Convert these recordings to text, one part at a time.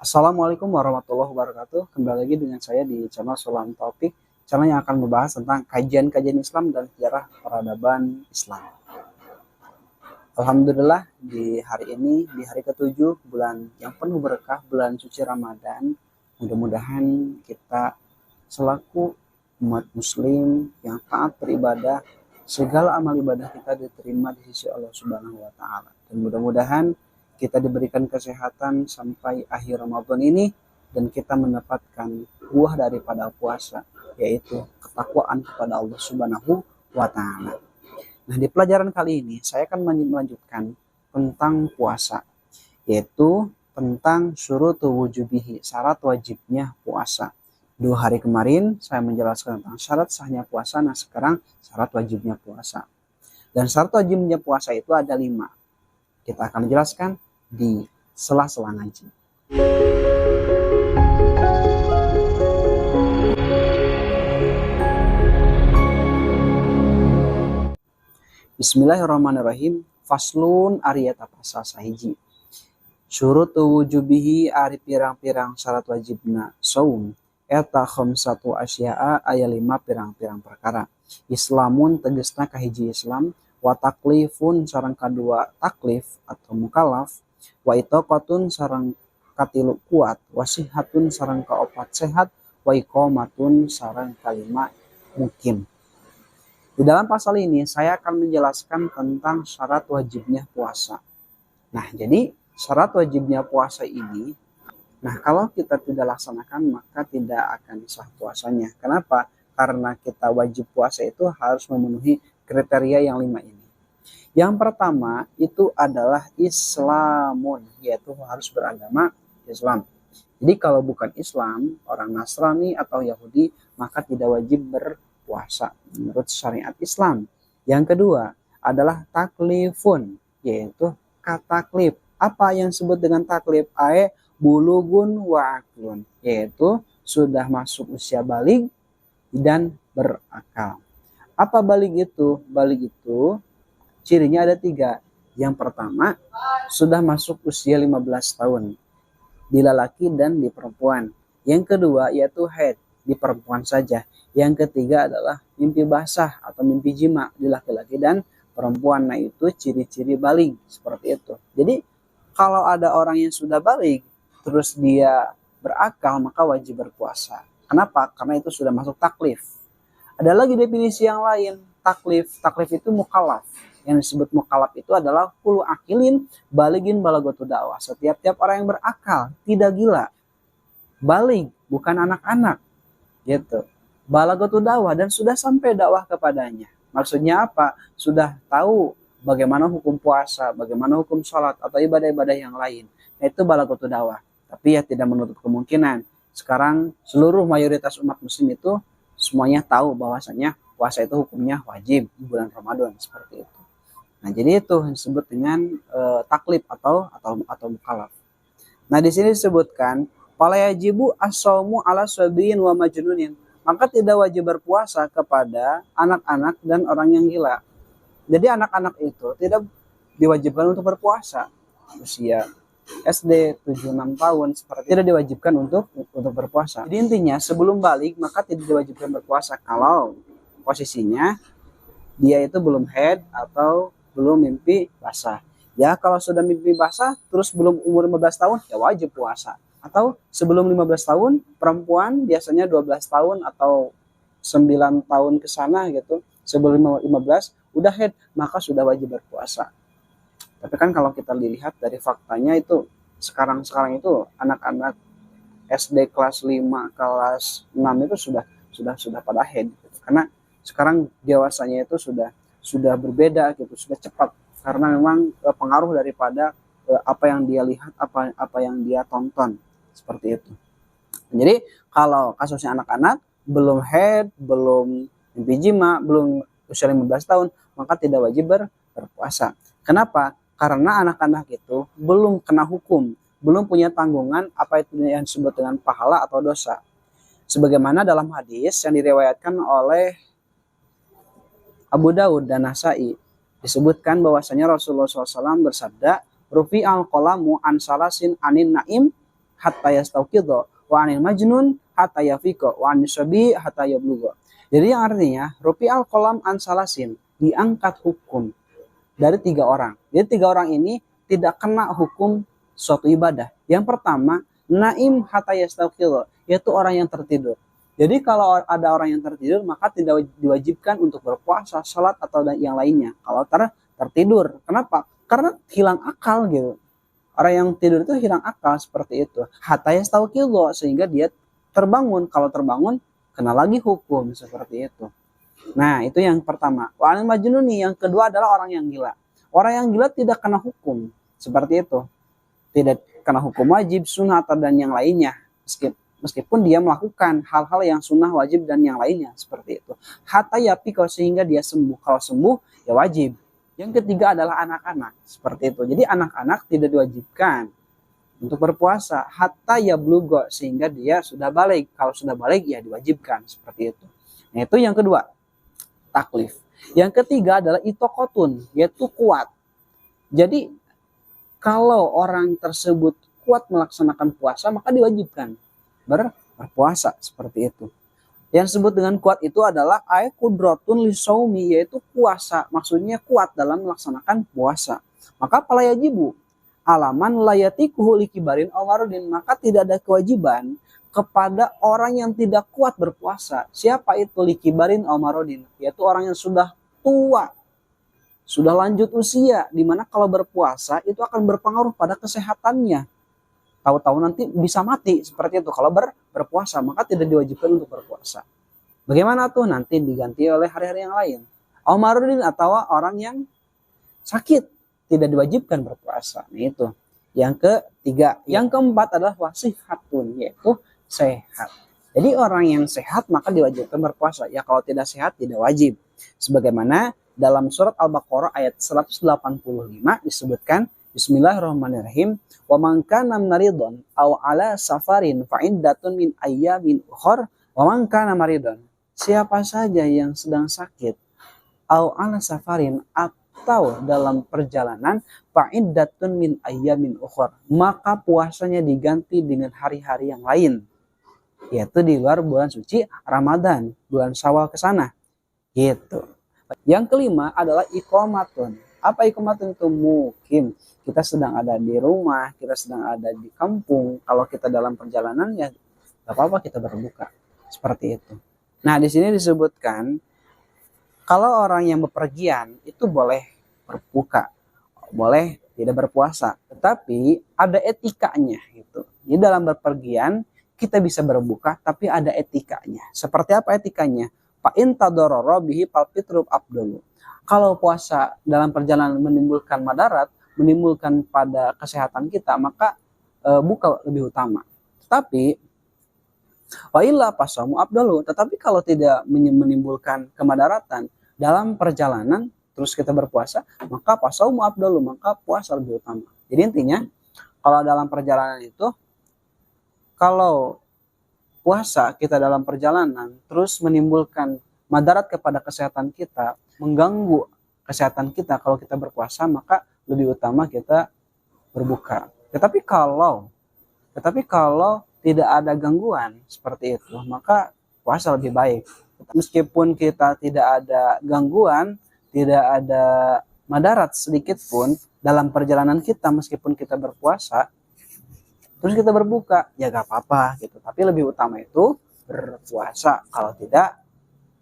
Assalamualaikum warahmatullahi wabarakatuh. Kembali lagi dengan saya di channel Sulam Topik, channel yang akan membahas tentang kajian-kajian Islam dan sejarah peradaban Islam. Alhamdulillah di hari ini, di hari ke-7 bulan yang penuh berkah, bulan suci Ramadan, mudah-mudahan kita selaku umat muslim yang taat beribadah, segala amal ibadah kita diterima di sisi Allah Subhanahu wa taala. Dan mudah-mudahan kita diberikan kesehatan sampai akhir Ramadan ini dan kita mendapatkan buah daripada puasa, yaitu ketakwaan kepada Allah Subhanahu wa taala. Nah, di pelajaran kali ini saya akan melanjutkan tentang puasa, yaitu tentang syurutu wujubihi, syarat wajibnya puasa. 2 hari kemarin saya menjelaskan tentang syarat sahnya puasa, nah sekarang syarat wajibnya puasa. Dan syarat wajibnya puasa itu ada 5. Kita akan jelaskan di sela-sela ngaji. Bismillahirrahmanirrahim. Faslun ariyata pasal sahiji. Syurutu wujubihi ari pirang-pirang syarat wajibna saum eta khamsatu asya'a aya 5 pirang-pirang perkara. Islamun tegesna kahiji Islam, wa taklifun sareng kadua taklif atau mukallaf, wa itaqatun sareng katilu kuat, wasihatun sareng kaopat sehat, wa iqamatun sareng kalima mukim. Di dalam pasal ini saya akan menjelaskan tentang syarat wajibnya puasa. Nah, jadi syarat wajibnya puasa ini, nah kalau kita tidak laksanakan maka tidak akan sah puasanya. Kenapa? Karena kita wajib puasa itu harus memenuhi kriteria yang 5 ini. Yang pertama itu adalah Islamun, yaitu harus beragama Islam. Jadi kalau bukan Islam, orang Nasrani atau Yahudi, maka tidak wajib berpuasa menurut syariat Islam. Yang kedua adalah taklifun, yaitu kataklif. Apa yang disebut dengan taklif? Bulugun wa aklun, yaitu sudah masuk usia baligh dan berakal. Apa baligh itu? Baligh itu cirinya ada 3. Yang pertama, sudah masuk usia 15 tahun di lelaki dan di perempuan. Yang kedua yaitu haid, di perempuan saja. Yang ketiga adalah mimpi basah atau mimpi jima di laki-laki dan perempuan. Nah, itu ciri-ciri baligh seperti itu. Jadi kalau ada orang yang sudah baligh terus dia berakal maka wajib berpuasa. Kenapa? Karena itu sudah masuk taklif. Ada lagi definisi yang lain, taklif. Taklif itu mukallaf. Yang disebut mukallaf itu adalah kulu akilin baligin balagotu dakwah. Setiap orang yang berakal, tidak gila. Baligh, bukan anak-anak. Gitu. Balagotu dakwah dan sudah sampai dakwah kepadanya. Maksudnya apa? Sudah tahu bagaimana hukum puasa, bagaimana hukum sholat atau ibadah-ibadah yang lain. Nah, itu balagotu dakwah. Tapi ya tidak menutup kemungkinan. Sekarang seluruh mayoritas umat muslim itu semuanya tahu bahwasanya puasa itu hukumnya wajib di bulan Ramadan seperti itu. Nah, jadi itu disebut dengan taklif atau mukallaf. Nah, di sini disebutkan fala yajibu as-shaumu ala sabiyin wa majnunin. Maka tidak wajib berpuasa kepada anak-anak dan orang yang gila. Jadi anak-anak itu tidak diwajibkan untuk berpuasa. Usia SD 7-6 tahun seperti tidak diwajibkan untuk berpuasa. Jadi intinya sebelum balik maka tidak diwajibkan berpuasa kalau posisinya dia itu belum haid atau belum mimpi basah. Ya kalau sudah mimpi basah terus belum umur 15 tahun ya wajib puasa. Atau sebelum 15 tahun perempuan biasanya 12 tahun atau 9 tahun ke sana gitu. Sebelum 15 udah haid maka sudah wajib berpuasa. Tapi kan kalau kita lihat dari faktanya itu sekarang itu anak-anak SD kelas 5, kelas 6 itu sudah pada haid gitu. Karena sekarang dewasanya itu sudah berbeda gitu, sudah cepat karena memang pengaruh daripada apa yang dia lihat, apa yang dia tonton seperti itu. Jadi kalau kasusnya anak-anak belum haid, belum mimpi jima, belum usia 15 tahun, maka tidak wajib berpuasa. Kenapa? Karena anak-anak itu belum kena hukum, belum punya tanggungan apa itu yang disebut dengan pahala atau dosa. Sebagaimana dalam hadis yang diriwayatkan oleh Abu Daud dan Nasai disebutkan bahwasanya Rasulullah SAW bersabda, Rufi al-qalamu an salasin anin naim hatta yastauqidha wa 'anil majnun hatta yafiqa wa 'anis sabi hatta yablugha. Jadi yang artinya rufi'al qalam an salasin, diangkat hukum dari 3 orang. Jadi 3 orang ini tidak kena hukum suatu ibadah. Yang pertama, naim hatta yastauqidha, yaitu orang yang tertidur. Jadi kalau ada orang yang tertidur maka tidak diwajibkan untuk berpuasa, salat atau yang lainnya. Kalau tertidur. Kenapa? Karena hilang akal gitu. Orang yang tidur itu hilang akal seperti itu. Hatta yastauqidha, sehingga dia terbangun. Kalau terbangun kena lagi hukum seperti itu. Nah, itu yang pertama. Wa 'anil majnuni, yang kedua adalah orang yang gila. Orang yang gila tidak kena hukum seperti itu. Tidak kena hukum wajib, sunnah atau dan yang lainnya. Meskipun dia melakukan hal-hal yang sunnah, wajib dan yang lainnya seperti itu. Hatta yafiqa, sehingga dia sembuh. Kalau sembuh ya wajib. Yang ketiga adalah anak-anak seperti itu. Jadi anak-anak tidak diwajibkan untuk berpuasa hatta yablugha, sehingga dia sudah balik. Kalau sudah balik ya diwajibkan seperti itu. Nah, itu yang kedua, taklif. Yang ketiga adalah itaqatun, yaitu kuat. Jadi kalau orang tersebut kuat melaksanakan puasa maka diwajibkan berpuasa seperti itu. Yang disebut dengan kuat itu adalah qudratun lisaumi, yaitu puasa. Maksudnya kuat dalam melaksanakan puasa. Maka fala yajibu alaman layatikuhu likibarin aw maradin, maka tidak ada kewajiban kepada orang yang tidak kuat berpuasa. Siapa itu? Likibarin aw maradin, yaitu orang yang sudah tua, sudah lanjut usia, dimana kalau berpuasa itu akan berpengaruh pada kesehatannya. Tahu-tahu nanti bisa mati seperti itu kalau berpuasa, maka tidak diwajibkan untuk berpuasa. Bagaimana tuh? Nanti diganti oleh hari-hari yang lain. Aumarudin, atau orang yang sakit, tidak diwajibkan berpuasa. Nah, itu yang ketiga. Yang keempat adalah wasihatun, yaitu sehat. Jadi orang yang sehat maka diwajibkan berpuasa. Ya kalau tidak sehat tidak wajib. Sebagaimana dalam surat Al-Baqarah ayat 185 disebutkan, Bismillahirrahmanirrahim. Wa man kana maridun aw ala safarin fa iddatun min ayyamin ukhra wa man kana maridun. Siapa saja yang sedang sakit, aw ala safarin, atau dalam perjalanan, fa iddatun min ayyamin ukhra, maka puasanya diganti dengan hari-hari yang lain, yaitu di luar bulan suci Ramadan, bulan Syawal ke sana. Gitu. Yang kelima adalah iqamatun. Apa iqamatun itu? Mukim. Kita sedang ada di rumah, kita sedang ada di kampung. Kalau kita dalam perjalanan ya gak apa-apa kita berbuka. Seperti itu. Nah, di sini disebutkan kalau orang yang bepergian itu boleh berbuka, boleh tidak berpuasa. Tetapi ada etikanya gitu. Jadi dalam bepergian kita bisa berbuka tapi ada etikanya. Seperti apa etikanya? Fa in tadarrara bihi fal fitru afdalu. Kalau puasa dalam perjalanan menimbulkan madarat, menimbulkan pada kesehatan kita, maka buka lebih utama. Tetapi wa illa fasamu afdalu. Tetapi kalau tidak menimbulkan kemadaratan dalam perjalanan terus kita berpuasa, maka fasamu afdalu, maka puasa lebih utama. Jadi intinya kalau dalam perjalanan itu, kalau puasa kita dalam perjalanan terus menimbulkan madarat kepada kesehatan kita, mengganggu kesehatan kita kalau kita berpuasa, maka lebih utama kita berbuka. Tetapi kalau tidak ada gangguan seperti itu, maka puasa lebih baik. Meskipun kita tidak ada gangguan, tidak ada madarat sedikit pun dalam perjalanan kita, meskipun kita berpuasa terus kita berbuka, ya gak apa-apa gitu. Tapi lebih utama itu berpuasa kalau tidak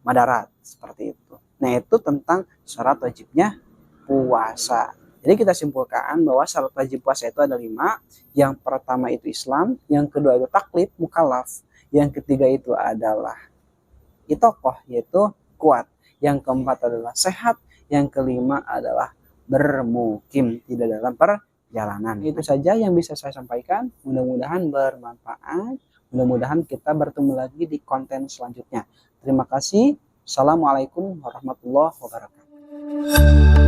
madarat seperti itu. Nah, itu tentang syarat wajibnya puasa. Jadi kita simpulkan bahwa syarat wajib puasa itu ada 5. Yang pertama itu Islam, yang kedua itu taklif mukallaf, yang ketiga itu adalah itokoh, yaitu kuat, yang keempat adalah sehat, yang kelima adalah bermukim, tidak dalam perjalanan. Itu saja yang bisa saya sampaikan. Mudah-mudahan bermanfaat. Mudah-mudahan kita bertemu lagi di konten selanjutnya. Terima kasih. Assalamualaikum warahmatullahi wabarakatuh.